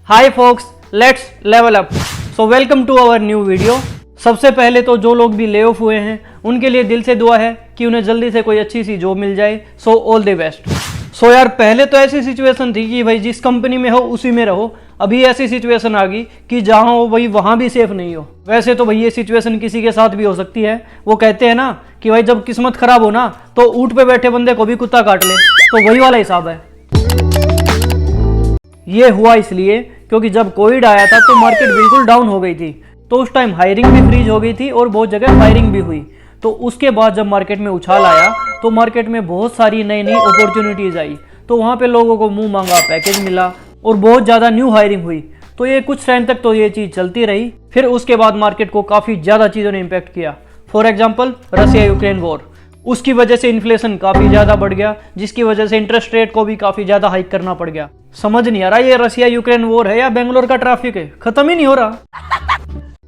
Hi folks, let's level up. So welcome to our new video. सबसे पहले तो जो लोग भी ले ऑफ हुए हैं उनके लिए दिल से दुआ है कि उन्हें जल्दी से कोई अच्छी सी जॉब मिल जाए। So all the best. So यार, पहले तो ऐसी सिचुएशन थी कि भाई जिस कंपनी में हो उसी में रहो। अभी ऐसी सिचुएशन आ गई कि जहां हो भाई वहां भी सेफ नहीं हो। वैसे तो भाई ये सिचुएशन किसी के साथ भी हो सकती है। वो कहते हैं ना कि भाई जब किस्मत खराब हो ना तो ऊंट पे बैठे बंदे को भी कुत्ता काट ले, तो वही वाला हिसाब है। ये हुआ इसलिए क्योंकि जब कोविड आया था तो मार्केट बिल्कुल डाउन हो गई थी। तो उस टाइम हायरिंग भी फ्रीज हो गई थी और बहुत जगह फायरिंग भी हुई। तो उसके बाद जब मार्केट में उछाल आया तो मार्केट में बहुत सारी नई नई अपॉर्चुनिटीज आई। तो वहाँ पे लोगों को मुंह मांगा पैकेज मिला और बहुत ज़्यादा न्यू हायरिंग हुई। तो ये कुछ टाइम तक तो ये चीज़ चलती रही। फिर उसके बाद मार्केट को काफ़ी ज़्यादा चीज़ों ने इम्पेक्ट किया। For example Russia Ukraine war, उसकी वजह से इन्फ्लेशन काफ़ी ज़्यादा बढ़ गया, जिसकी वजह से इंटरेस्ट रेट को भी काफ़ी ज़्यादा हाइक करना पड़ गया। समझ नहीं आ रहा ये रसिया यूक्रेन वॉर है या बेंगलोर का ट्रैफिक है, खत्म ही नहीं हो रहा।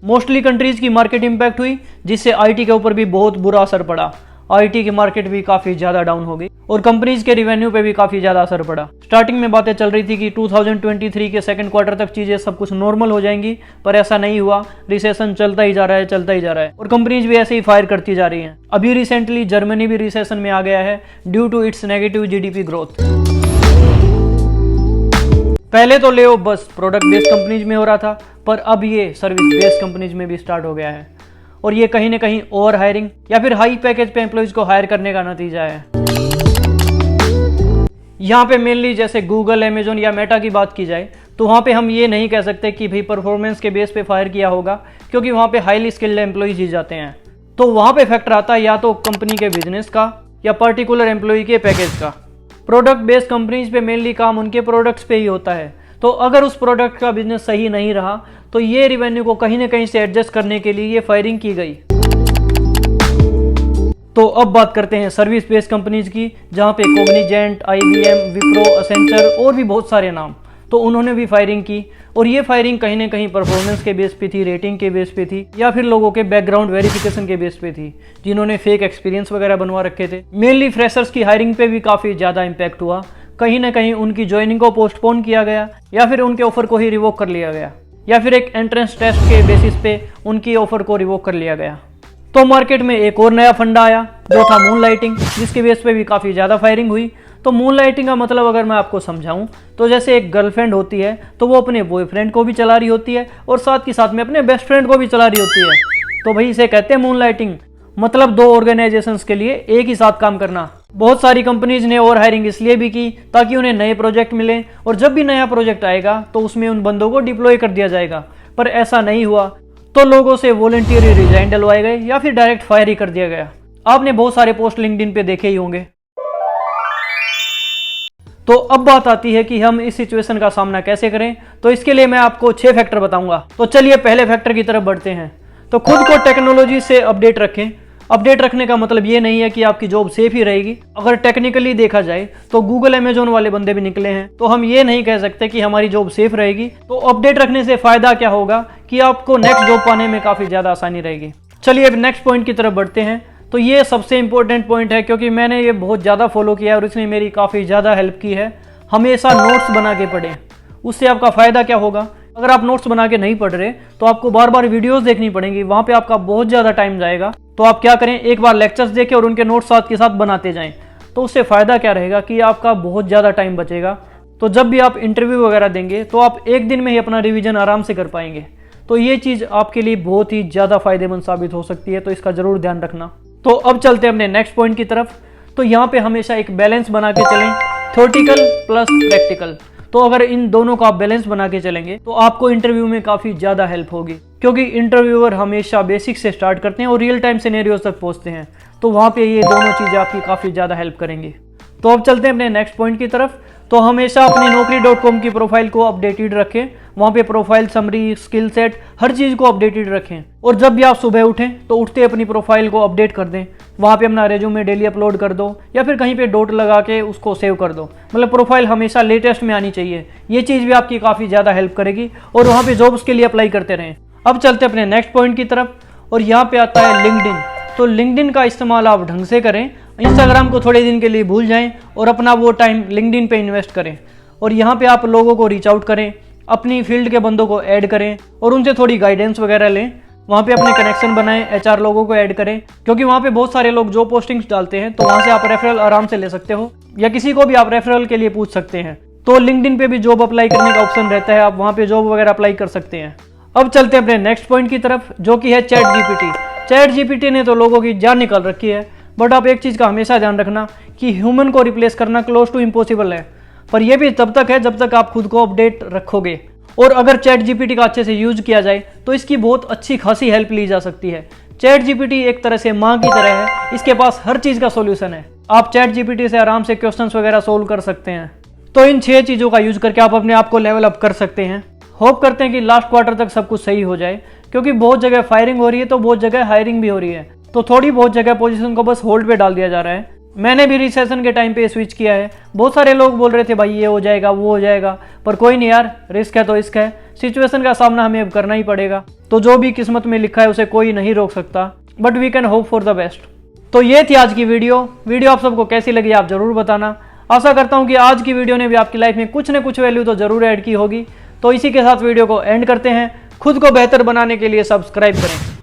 मोस्टली कंट्रीज की मार्केट इंपैक्ट हुई, जिससे आईटी के ऊपर भी बहुत बुरा असर पड़ा। आईटी की मार्केट भी काफ़ी ज़्यादा डाउन हो गई और कंपनीज के रिवेन्यू पे भी काफ़ी ज़्यादा असर पड़ा। स्टार्टिंग में बातें चल रही थी कि 2023 के सेकंड क्वार्टर तक चीज़ें सब कुछ नॉर्मल हो जाएंगी, पर ऐसा नहीं हुआ। रिसेशन चलता ही जा रहा है, चलता ही जा रहा है और कंपनीज भी ऐसे ही फायर करती जा रही हैं। अभी रिसेंटली जर्मनी भी रिसेशन में आ गया है due to its negative GDP growth. पहले तो ले ऑफ बस प्रोडक्ट बेस्ड कंपनीज में हो रहा था, पर अब ये सर्विस बेस्ड कंपनीज में भी स्टार्ट हो गया है और ये कहीं ना कहीं ओवर हायरिंग या फिर हाई पैकेज पे एम्प्लॉइज को हायर करने का नतीजा है। यहाँ पे मेनली जैसे गूगल, अमेजोन या मेटा की बात की जाए तो वहाँ पे हम ये नहीं कह सकते कि भाई परफॉर्मेंस के बेस पे फायर किया होगा, क्योंकि वहाँ पे हाईली स्किल्ड एम्प्लॉइज ही जाते हैं। तो वहाँ पे फैक्टर आता है या तो कंपनी के बिजनेस का या पर्टिकुलर एम्प्लॉय के पैकेज का। प्रोडक्ट बेस्ड कंपनीज पे मेनली काम उनके प्रोडक्ट्स पे ही होता है। तो अगर उस प्रोडक्ट का बिजनेस सही नहीं रहा तो ये रिवेन्यू को कहीं ना कहीं से एडजस्ट करने के लिए ये फायरिंग की गई। तो अब बात करते हैं सर्विस बेस्ड कंपनीज की, जहां पे कॉग्निजेंट, IBM, विप्रो, असेंचर और भी बहुत सारे नाम। तो उन्होंने भी फायरिंग की और ये फायरिंग कहीं ना कहीं परफॉर्मेंस के बेस पे थी, रेटिंग के बेस पे थी या फिर लोगों के बैकग्राउंड वेरिफिकेशन के बेस पे थी, जिन्होंने फेक एक्सपीरियंस वगैरह बनवा रखे थे। मेनली फ्रेशर्स की हायरिंग पे भी काफ़ी ज़्यादा इम्पैक्ट हुआ। कहीं ना कहीं उनकी ज्वाइनिंग को पोस्टपोन किया गया या फिर उनके ऑफर को ही रिवोक कर लिया गया या फिर एक एंट्रेंस टेस्ट के बेसिस पे उनकी ऑफर को रिवोक कर लिया गया। तो मार्केट में एक और नया फंडा आया जो था मून लाइटिंग, जिसके बेस पे भी काफ़ी ज़्यादा फायरिंग हुई। तो मून लाइटिंग का मतलब अगर मैं आपको समझाऊं तो जैसे एक गर्लफ्रेंड होती है तो वो अपने बॉयफ्रेंड को भी चला रही होती है और साथ के साथ में अपने बेस्ट फ्रेंड को भी चला रही होती है। तो भाई इसे कहते हैं मून लाइटिंग, मतलब दो ऑर्गेनाइजेशंस के लिए एक ही साथ काम करना। बहुत सारी कंपनीज ने ओवर हायरिंग इसलिए भी की ताकि उन्हें नए प्रोजेक्ट मिले और जब भी नया प्रोजेक्ट आएगा तो उसमें उन बंदों को डिप्लॉय कर दिया जाएगा। पर ऐसा नहीं हुआ तो लोगों से वॉलंटियरली रिजाइन डलवाए गए या फिर डायरेक्ट फायर ही कर दिया गया। आपने बहुत सारे पोस्ट लिंक्डइन पे देखे ही होंगे। तो अब बात आती है कि हम इस सिचुएशन का सामना कैसे करें। तो इसके लिए मैं आपको 6 फैक्टर बताऊंगा। तो चलिए पहले फैक्टर की तरफ बढ़ते हैं। तो खुद को टेक्नोलॉजी से अपडेट रखें। अपडेट रखने का मतलब ये नहीं है कि आपकी जॉब सेफ ही रहेगी। अगर टेक्निकली देखा जाए तो गूगल, अमेजोन वाले बंदे भी निकले हैं, तो हम ये नहीं कह सकते कि हमारी जॉब सेफ रहेगी। तो अपडेट रखने से फायदा क्या होगा कि आपको नेक्स्ट जॉब पाने में काफ़ी ज़्यादा आसानी रहेगी। चलिए अब नेक्स्ट पॉइंट की तरफ बढ़ते हैं। तो ये सबसे इंपॉर्टेंट पॉइंट है क्योंकि मैंने ये बहुत ज़्यादा फॉलो किया है और इसने मेरी काफ़ी ज़्यादा हेल्प की है। हमेशा नोट्स बना के पढ़ें। उससे आपका फ़ायदा क्या होगा, अगर आप नोट्स बना के नहीं पढ़ रहे तो आपको बार बार वीडियोस देखनी पड़ेंगी, वहाँ पे आपका बहुत ज़्यादा टाइम जाएगा। तो आप क्या करें, एक बार लेक्चर्स देखें और उनके नोट्स साथ के साथ बनाते जाएं। तो उससे फ़ायदा क्या रहेगा कि आपका बहुत ज़्यादा टाइम बचेगा। तो जब भी आप इंटरव्यू वगैरह देंगे तो आप एक दिन में ही अपना रिविजन आराम से कर पाएंगे। तो ये चीज़ आपके लिए बहुत ही ज़्यादा फायदेमंद साबित हो सकती है, तो इसका ज़रूर ध्यान रखना। तो अब चलते हैं अपने नेक्स्ट पॉइंट की तरफ। तो यहाँ पे हमेशा एक बैलेंस बना के चलें, थ्योरेटिकल प्लस प्रैक्टिकल। तो अगर इन दोनों का आप बैलेंस बना के चलेंगे तो आपको इंटरव्यू में काफ़ी ज़्यादा हेल्प होगी, क्योंकि इंटरव्यूअर हमेशा बेसिक से स्टार्ट करते हैं और रियल टाइम सिनेरियोज तक पहुँचते हैं। तो वहाँ पे ये दोनों चीज़ें आपकी काफ़ी ज़्यादा हेल्प करेंगी। तो अब चलते हैं अपने नेक्स्ट पॉइंट की तरफ। तो हमेशा अपनी naukri.com की प्रोफाइल को अपडेटेड रखें। वहाँ पे प्रोफाइल समरी, स्किल सेट, हर चीज़ को अपडेटेड रखें। और जब भी आप सुबह उठें तो उठते अपनी प्रोफाइल को अपडेट कर दें। वहाँ पे अपना रेज्यूमे डेली अपलोड कर दो या फिर कहीं पे डॉट लगा के उसको सेव कर दो। मतलब प्रोफाइल हमेशा लेटेस्ट में आनी चाहिए। ये चीज़ भी आपकी काफ़ी ज़्यादा हेल्प करेगी और वहाँ पे जॉब्स के लिए अप्लाई करते रहें। अब चलते अपने नेक्स्ट पॉइंट की तरफ और यहाँ पे आता है लिंक्डइन। तो लिंक्डइन का इस्तेमाल आप ढंग से करें। इंस्टाग्राम को थोड़े दिन के लिए भूल जाएं और अपना वो टाइम लिंक्डइन पे इन्वेस्ट करें। और यहाँ पे आप लोगों को रीच आउट करें, अपनी फील्ड के बंदों को ऐड करें और उनसे थोड़ी गाइडेंस वगैरह लें। वहाँ पे अपने कनेक्शन बनाएं, HR लोगों को ऐड करें, क्योंकि वहाँ पे बहुत सारे लोग जो पोस्टिंग्स डालते हैं, तो वहाँ से आप रेफरल आराम से ले सकते हो, या किसी को भी आप रेफरल के लिए पूछ सकते हैं। तो लिंक्डइन पे भी जॉब अप्लाई करने का ऑप्शन रहता है, आप वहाँ पे जॉब वगैरह अप्लाई कर सकते हैं। अब चलते हैं अपने नेक्स्ट पॉइंट की तरफ, जो कि है चैट जीपीटी। चैट जीपीटी ने तो लोगों की जान निकाल रखी है, बट आप एक चीज़ का हमेशा ध्यान रखना कि ह्यूमन को रिप्लेस करना क्लोज टू इम्पॉसिबल है, पर यह भी तब तक है जब तक आप खुद को अपडेट रखोगे। और अगर चैट जीपीटी का अच्छे से यूज किया जाए तो इसकी बहुत अच्छी खासी हेल्प ली जा सकती है। चैट जीपीटी एक तरह से माँ की तरह है, इसके पास हर चीज़ का सॉल्यूशन है। आप चैट जीपीटी से आराम से क्वेश्चंस वगैरह सोल्व कर सकते हैं। तो इन 6 चीज़ों का यूज करके आप अपने आप को लेवल अप कर सकते हैं। होप करते हैं कि लास्ट क्वार्टर तक सब कुछ सही हो जाए, क्योंकि बहुत जगह फायरिंग हो रही है तो बहुत जगह हायरिंग भी हो रही है, तो थोड़ी बहुत जगह पोजीशन को बस होल्ड पे डाल दिया जा रहा है। मैंने भी रिसेशन के टाइम पे स्विच किया है। बहुत सारे लोग बोल रहे थे भाई ये हो जाएगा वो हो जाएगा, पर कोई नहीं यार, रिस्क है तो रिस्क है, सिचुएशन का सामना हमें अब करना ही पड़ेगा। तो जो भी किस्मत में लिखा है उसे कोई नहीं रोक सकता, but we can hope for the best. तो ये थी आज की वीडियो आप सबको कैसी लगी आप जरूर बताना। आशा करता हूँ कि आज की वीडियो ने भी आपकी लाइफ में कुछ न कुछ वैल्यू तो जरूर ऐड की होगी। तो इसी के साथ वीडियो को एंड करते हैं। खुद को बेहतर बनाने के लिए सब्सक्राइब करें।